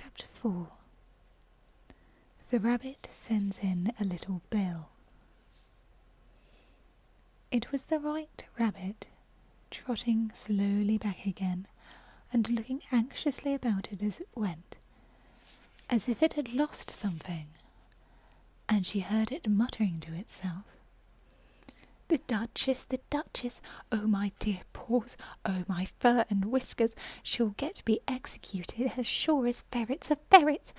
Chapter 4. The Rabbit Sends in a Little Bill. It was the White Rabbit, trotting slowly back again, and looking anxiously about it as it went, as if it had lost something, and she heard it muttering to itself, the Duchess, oh my dear paws, oh my fur and whiskers, she'll get to be executed as sure as ferrets are ferrets.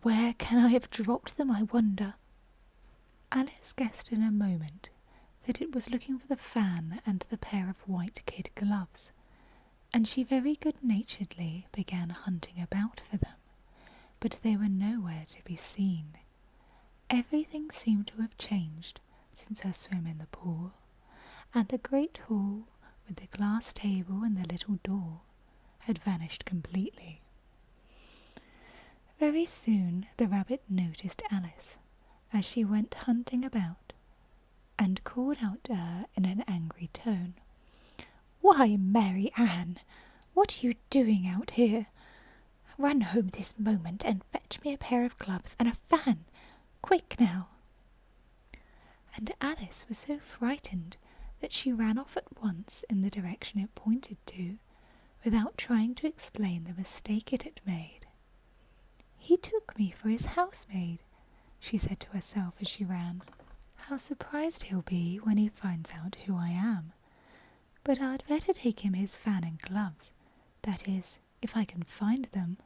Where can I have dropped them, I wonder? Alice guessed in a moment that it was looking for the fan and the pair of white kid gloves, and she very good-naturedly began hunting about for them, but they were nowhere to be seen. Everything seemed to have changed since her swim in the pool, and the great hall with the glass table and the little door had vanished completely. Very soon the rabbit noticed Alice as she went hunting about, and called out to her in an angry tone, "Why, Mary Ann, what are you doing out here? Run home this moment and fetch me a pair of gloves and a fan. Quick now!" And Alice was so frightened that she ran off at once in the direction it pointed to, without trying to explain the mistake it had made. "He took me for his housemaid," she said to herself as she ran. "How surprised he'll be when he finds out who I am. But I'd better take him his fan and gloves, that is, if I can find them."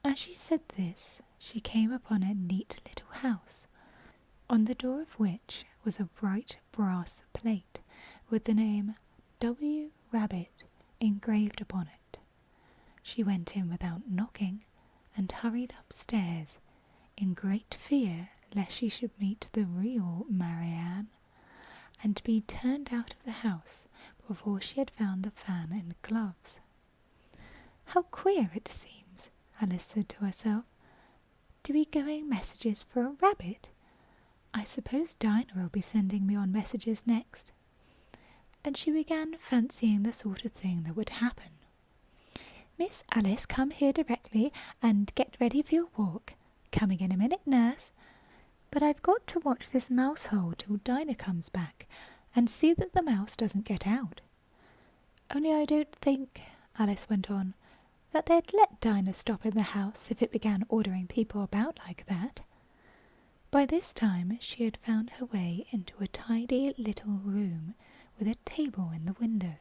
As she said this, she came upon a neat little house, on the door of which was a bright brass plate with the name W. Rabbit engraved upon it. She went in without knocking, and hurried upstairs, in great fear lest she should meet the real Marianne, and be turned out of the house before she had found the fan and gloves. "How queer it seems," Alice said to herself, "to be going messages for a rabbit. I suppose Dinah will be sending me on messages next." And she began fancying the sort of thing that would happen. "Miss Alice, come here directly, and get ready for your walk. Coming in a minute, nurse. But I've got to watch this mouse hole till Dinah comes back, and see that the mouse doesn't get out. Only I don't think," Alice went on, "that they'd let Dinah stop in the house if it began ordering people about like that." By this time she had found her way into a tidy little room with a table in the window,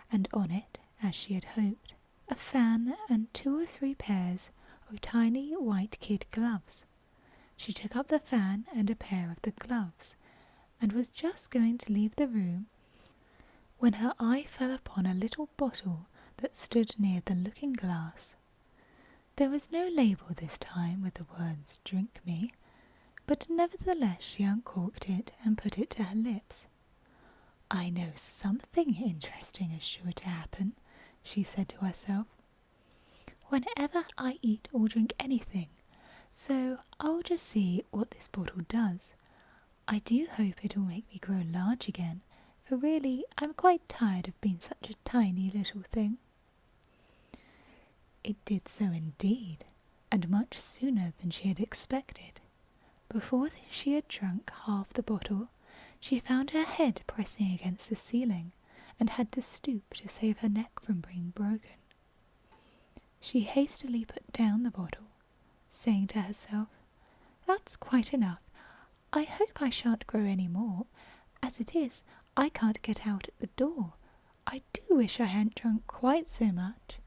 and on it, as she had hoped, a fan and 2 or 3 pairs of tiny white kid gloves. She took up the fan and a pair of the gloves, and was just going to leave the room when her eye fell upon a little bottle that stood near the looking-glass. There was no label this time with the words "Drink me," but nevertheless she uncorked it and put it to her lips. "I know something interesting is sure to happen," she said to herself, "whenever I eat or drink anything, so I'll just see what this bottle does. I do hope it'll make me grow large again, for really I'm quite tired of being such a tiny little thing." It did so indeed, and much sooner than she had expected. Before she had drunk half the bottle, she found her head pressing against the ceiling, and had to stoop to save her neck from being broken. She hastily put down the bottle, saying to herself, "That's quite enough. I hope I shan't grow any more. As it is, I can't get out at the door. I do wish I hadn't drunk quite so much."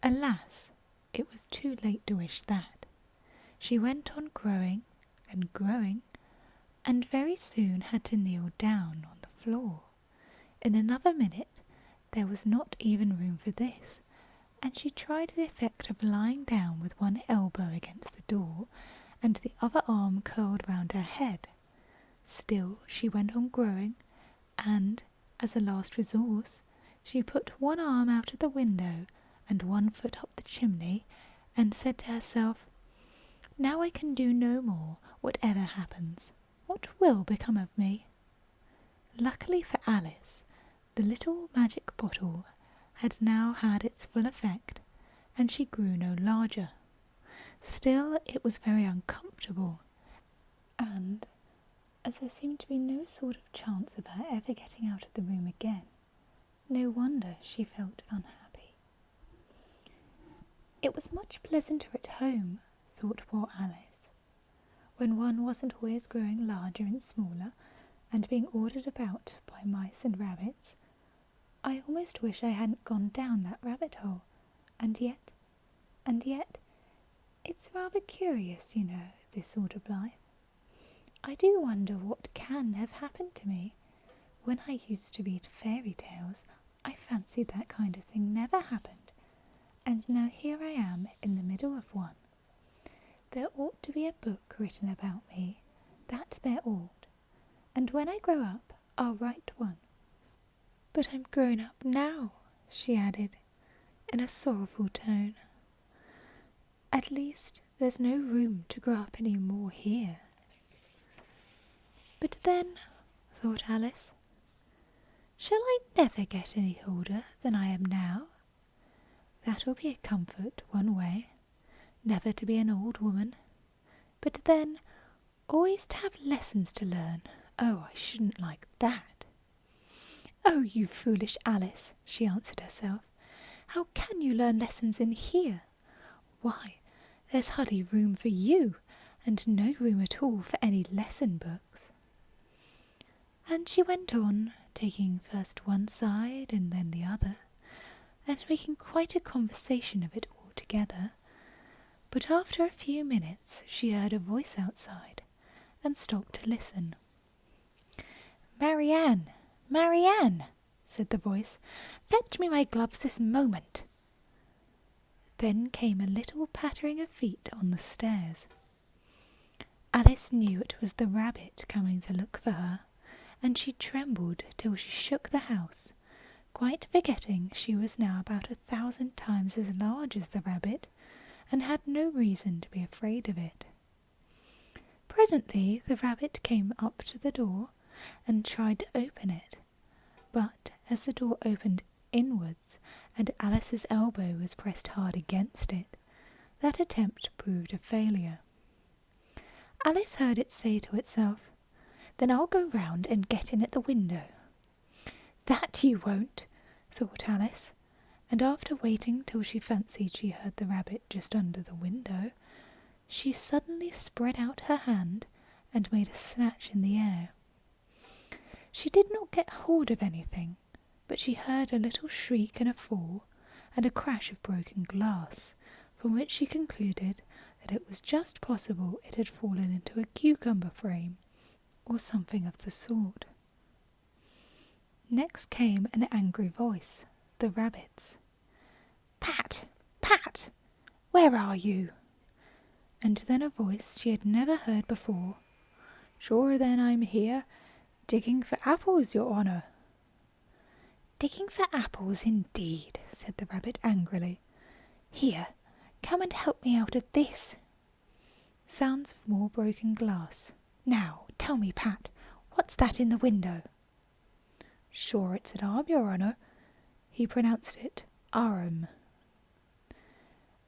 Alas, it was too late to wish that. She went on growing and growing, and very soon had to kneel down on the floor. In another minute there was not even room for this, and she tried the effect of lying down with one elbow against the door and the other arm curled round her head. Still she went on growing, and, as a last resource, she put one arm out of the window and one foot up the chimney, and said to herself, "Now I can do no more, whatever happens. What will become of me?" Luckily for Alice, the little magic bottle had now had its full effect, and she grew no larger. Still, it was very uncomfortable, and as there seemed to be no sort of chance of her ever getting out of the room again, no wonder she felt unhappy. It was much pleasanter at home, thought poor Alice, when one wasn't always growing larger and smaller, and being ordered about by mice and rabbits. I almost wish I hadn't gone down that rabbit hole, and yet, it's rather curious, you know, this sort of life. I do wonder what can have happened to me. When I used to read fairy tales, I fancied that kind of thing never happened, and now here I am in the middle of one. There ought to be a book written about me, that there ought, and when I grow up, I'll write one. But I'm grown up now, she added, in a sorrowful tone. At least there's no room to grow up any more here. But then, thought Alice, shall I never get any older than I am now? That'll be a comfort one way, never to be an old woman. But then, always to have lessons to learn. Oh, I shouldn't like that. Oh, you foolish Alice, she answered herself. How can you learn lessons in here? Why, there's hardly room for you, and no room at all for any lesson books. And she went on, taking first one side and then the other, and making quite a conversation of it all together. But after a few minutes she heard a voice outside, and stopped to listen. "Marianne, Marianne," said the voice, "fetch me my gloves this moment." Then came a little pattering of feet on the stairs. Alice knew it was the rabbit coming to look for her, and she trembled till she shook the house, quite forgetting she was now about 1,000 times as large as the rabbit, and had no reason to be afraid of it. Presently the rabbit came up to the door and tried to open it, but as the door opened inwards and Alice's elbow was pressed hard against it, that attempt proved a failure. Alice heard it say to itself, "Then I'll go round and get in at the window." "That you won't," thought Alice, and after waiting till she fancied she heard the rabbit just under the window, she suddenly spread out her hand and made a snatch in the air. She did not get hold of anything, but she heard a little shriek and a fall, and a crash of broken glass, from which she concluded that it was just possible it had fallen into a cucumber frame, or something of the sort. Next came an angry voice, the rabbit's. "Pat! Pat! Where are you?" And then a voice she had never heard before. "Sure then I'm here, digging for apples, your honour." "Digging for apples, indeed," said the rabbit angrily. "Here, come and help me out of this." Sounds of more broken glass. "Now, tell me, Pat, what's that in the window?" "Sure it's an arm, your honour." He pronounced it arm.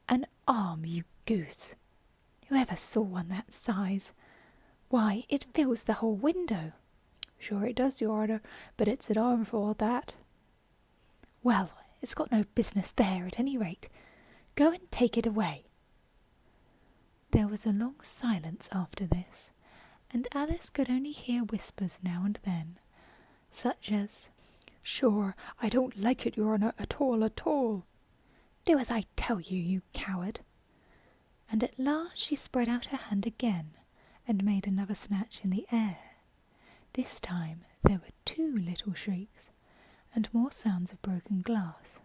"An arm, you goose! Who ever saw one that size? Why, it fills the whole window." "Sure it does, your honour, but it's an arm for all that." "Well, it's got no business there at any rate. Go and take it away." There was a long silence after this, and Alice could only hear whispers now and then, such as, "Sure, I don't like it, your honour, at all, at all." "Do as I tell you, you coward." And at last she spread out her hand again, and made another snatch in the air. This time there were 2 little shrieks, and more sounds of broken glass.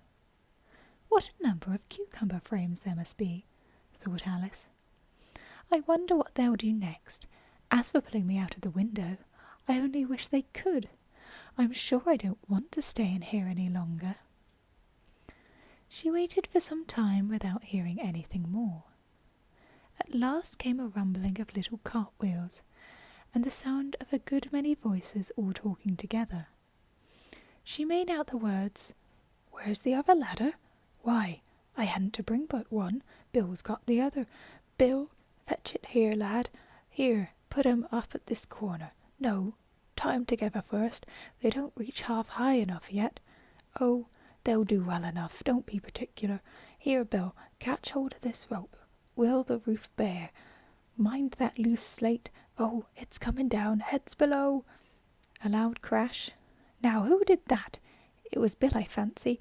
"What a number of cucumber frames there must be," thought Alice. "I wonder what they'll do next. As for pulling me out of the window, I only wish they could. I'm sure I don't want to stay in here any longer." She waited for some time without hearing anything more. At last came a rumbling of little cartwheels, and the sound of a good many voices all talking together. She made out the words, "Where's the other ladder? Why, I hadn't to bring but one. Bill's got the other. Bill, fetch it here, lad. Here, put 'em up at this corner. No, tie 'em together first. They don't reach half high enough yet. Oh, they'll do well enough. Don't be particular. Here, Bill, catch hold of this rope. Will the roof bear? Mind that loose slate. Oh, it's coming down. Heads below. A loud crash. Now, who did that? It was Bill, I fancy.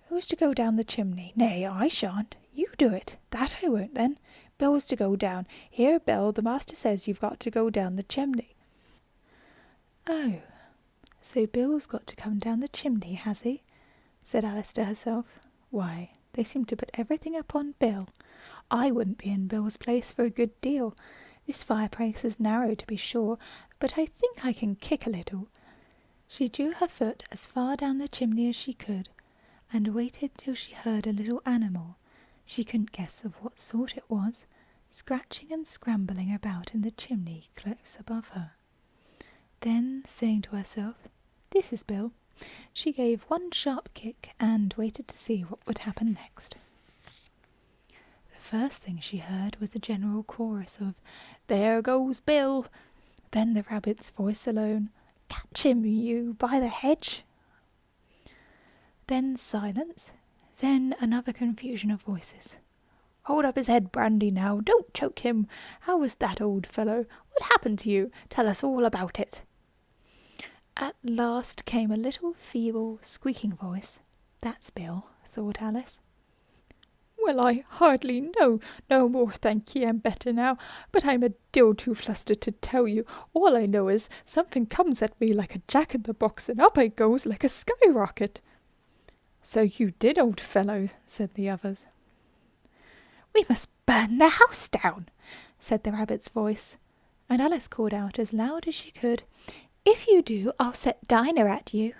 Who's to go down the chimney? Nay, I shan't. You do it. That I won't, then. Bill's to go down. Here, Bill, the master says you've got to go down the chimney. Oh, so Bill's got to come down the chimney, has he? Said Alice to herself. Why, they seem to put everything upon Bill. I wouldn't be in Bill's place for a good deal. This fireplace is narrow, to be sure, but I think I can kick a little. She drew her foot as far down the chimney as she could, and waited till she heard a little animal, she couldn't guess of what sort it was, scratching and scrambling about in the chimney close above her. Then, saying to herself, "This is Bill," she gave one sharp kick and waited to see what would happen next. The first thing she heard was a general chorus of, "There goes Bill!" Then the rabbit's voice alone, "Catch him, you, by the hedge!" Then silence, then another confusion of voices. "Hold up his head, Brandy, now. Don't choke him. How was that, old fellow? What happened to you? Tell us all about it." At last came a little feeble, squeaking voice. "That's Bill," thought Alice. "Well, I hardly know. No more, thank ye, I'm better now. But I'm a deal too flustered to tell you. All I know is something comes at me like a jack-in-the-box, and up I goes like a skyrocket." "So you did, old fellow," said the others. "We must burn the house down," said the rabbit's voice, and Alice called out as loud as she could, "If you do, I'll set Dinah at you."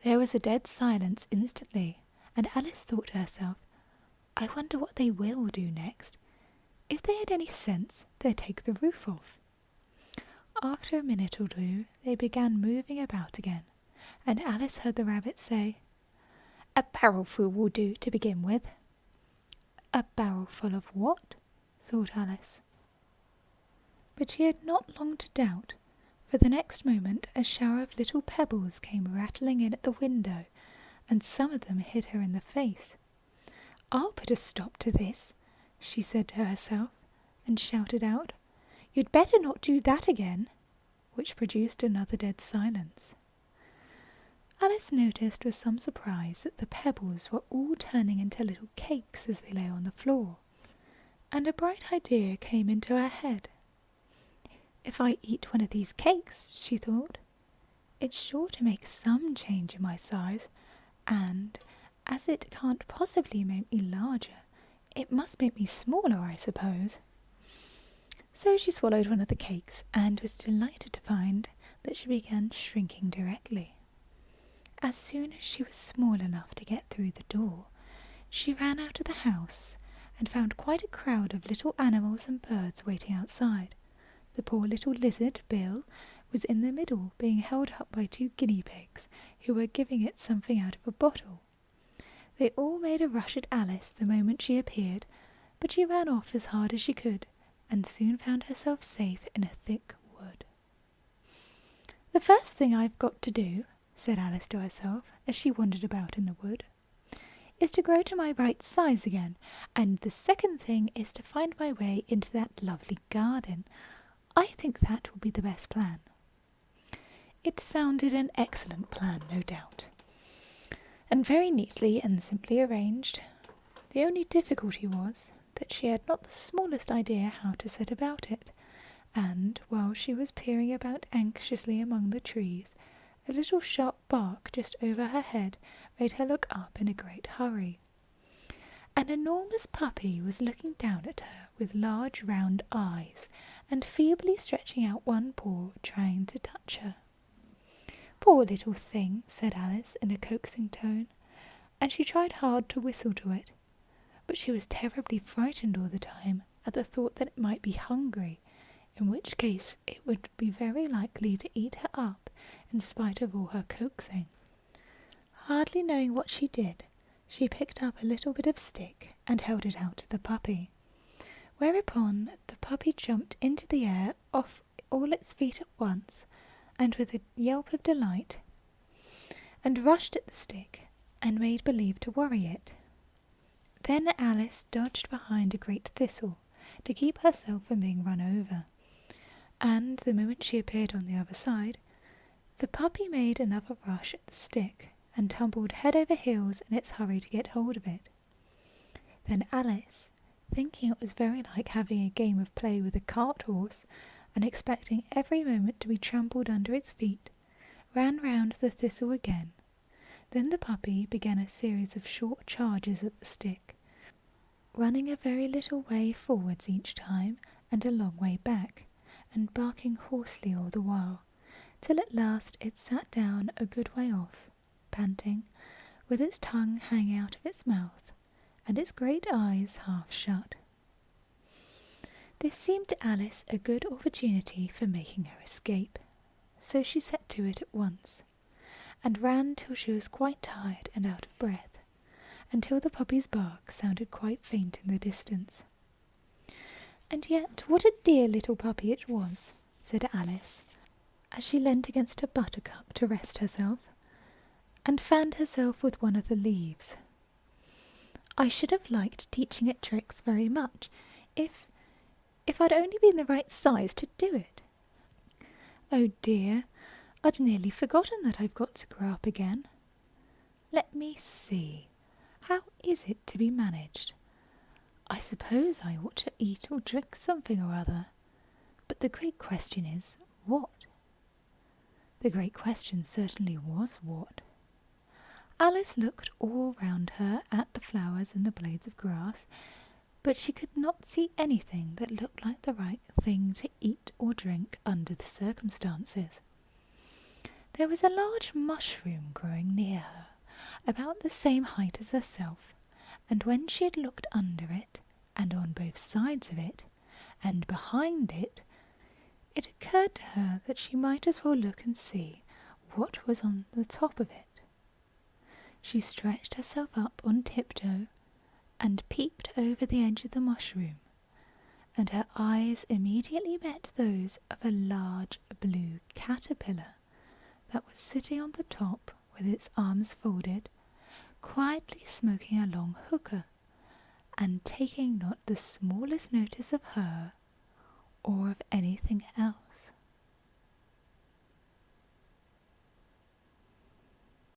There was a dead silence instantly, and Alice thought to herself, "I wonder what they will do next. If they had any sense, they'd take the roof off." After a minute or two, they began moving about again, and Alice heard the rabbit say, "A barrelful will do to begin with." "A barrelful of what?" thought Alice. But she had not long to doubt, for the next moment a shower of little pebbles came rattling in at the window, and some of them hit her in the face. "I'll put a stop to this," she said to herself, and shouted out, "You'd better not do that again," which produced another dead silence. Alice noticed with some surprise that the pebbles were all turning into little cakes as they lay on the floor, and a bright idea came into her head. "If I eat one of these cakes," she thought, "it's sure to make some change in my size, and, as it can't possibly make me larger, it must make me smaller, I suppose." So she swallowed one of the cakes, and was delighted to find that she began shrinking directly. As soon as she was small enough to get through the door, she ran out of the house and found quite a crowd of little animals and birds waiting outside. The poor little lizard, Bill, was in the middle, being held up by 2 guinea pigs, who were giving it something out of a bottle. They all made a rush at Alice the moment she appeared, but she ran off as hard as she could, and soon found herself safe in a thick wood. "The first thing I've got to do," said Alice to herself, as she wandered about in the wood, "is to grow to my right size again, and the second thing is to find my way into that lovely garden. I think that will be the best plan." It sounded an excellent plan, no doubt, and very neatly and simply arranged. The only difficulty was that she had not the smallest idea how to set about it, and, while she was peering about anxiously among the trees, a little sharp bark just over her head made her look up in a great hurry. An enormous puppy was looking down at her with large round eyes, and feebly stretching out one paw, trying to touch her. "Poor little thing," said Alice in a coaxing tone, and she tried hard to whistle to it, but she was terribly frightened all the time at the thought that it might be hungry, in which case it would be very likely to eat her up in spite of all her coaxing. Hardly knowing what she did, She picked up a little bit of stick and held it out to the puppy, whereupon the puppy jumped into the air off all its feet at once, and with a yelp of delight, and rushed at the stick and made believe to worry it. Then Alice dodged behind a great thistle to keep herself from being run over, and the moment she appeared on the other side, the puppy made another rush at the stick and tumbled head over heels in its hurry to get hold of it. Then Alice, thinking it was very like having a game of play with a cart horse, and expecting every moment to be trampled under its feet, ran round the thistle again. Then the puppy began a series of short charges at the stick, running a very little way forwards each time and a long way back, and barking hoarsely all the while, till at last it sat down a good way off, panting, with its tongue hanging out of its mouth, and its great eyes half shut. This seemed to Alice a good opportunity for making her escape, so she set to it at once, and ran till she was quite tired and out of breath, until the puppy's bark sounded quite faint in the distance. "And yet what a dear little puppy it was," said Alice, as she leant against a buttercup to rest herself, and fanned herself with one of the leaves. "I should have liked teaching it tricks very much, if I'd only been the right size to do it. Oh dear, I'd nearly forgotten that I've got to grow up again. Let me see, how is it to be managed? I suppose I ought to eat or drink something or other, but the great question is, what?" The great question certainly was what. Alice looked all round her at the flowers and the blades of grass, but she could not see anything that looked like the right thing to eat or drink under the circumstances. There was a large mushroom growing near her, about the same height as herself, and when she had looked under it, and on both sides of it, and behind it, it occurred to her that she might as well look and see what was on the top of it. She stretched herself up on tiptoe, and peeped over the edge of the mushroom, and her eyes immediately met those of a large blue caterpillar that was sitting on the top with its arms folded, quietly smoking a long hookah, and taking not the smallest notice of her or of anything else.